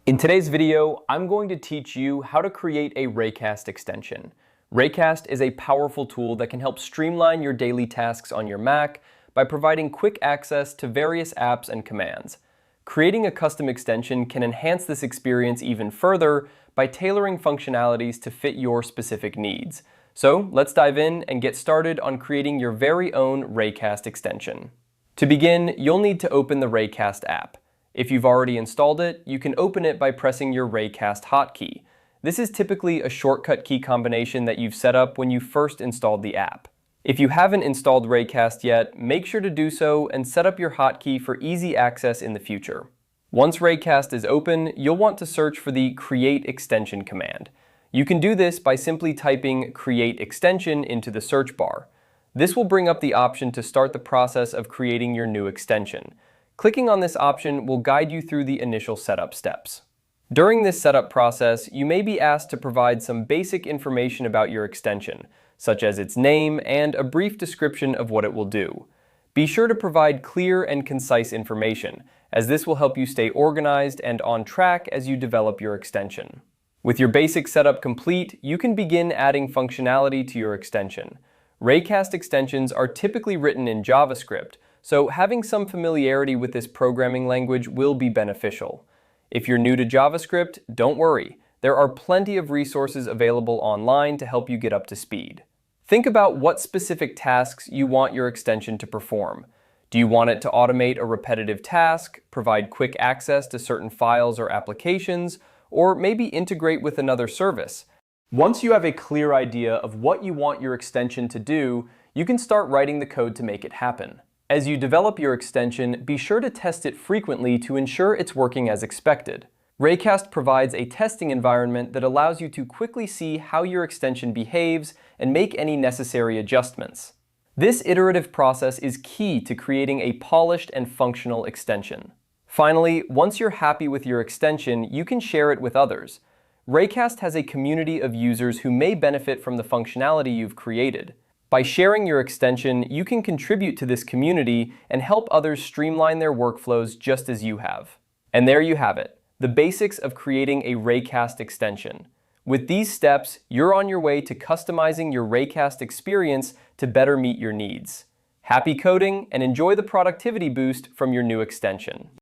In today's video, I'm going to teach you how to create a Raycast extension. Raycast is a powerful tool that can help streamline your daily tasks on your Mac by providing quick access to various apps and commands. Creating a custom extension can enhance this experience even further by tailoring functionalities to fit your specific needs. So let's dive in and get started on creating your very own Raycast extension. To begin, you'll need to open the Raycast app. If you've already installed it, you can open it by pressing your Raycast hotkey. This is typically a shortcut key combination that you've set up when you first installed the app. If you haven't installed Raycast yet, make sure to do so and set up your hotkey for easy access in the future. Once Raycast is open, you'll want to search for the Create Extension command. You can do this by simply typing Create Extension into the search bar. This will bring up the option to start the process of creating your new extension. Clicking on this option will guide you through the initial setup steps. During this setup process, you may be asked to provide some basic information about your extension, such as its name and a brief description of what it will do. Be sure to provide clear and concise information, as this will help you stay organized and on track as you develop your extension. With your basic setup complete, you can begin adding functionality to your extension. Raycast extensions are typically written in JavaScript, so having some familiarity with this programming language will be beneficial. If you're new to JavaScript, don't worry. There are plenty of resources available online to help you get up to speed. Think about what specific tasks you want your extension to perform. Do you want it to automate a repetitive task, provide quick access to certain files or applications, or maybe integrate with another service? Once you have a clear idea of what you want your extension to do, you can start writing the code to make it happen. As you develop your extension, be sure to test it frequently to ensure it's working as expected. Raycast provides a testing environment that allows you to quickly see how your extension behaves and make any necessary adjustments. This iterative process is key to creating a polished and functional extension. Finally, once you're happy with your extension, you can share it with others. Raycast has a community of users who may benefit from the functionality you've created. By sharing your extension, you can contribute to this community and help others streamline their workflows just as you have. And there you have it, the basics of creating a Raycast extension. With these steps, you're on your way to customizing your Raycast experience to better meet your needs. Happy coding and enjoy the productivity boost from your new extension.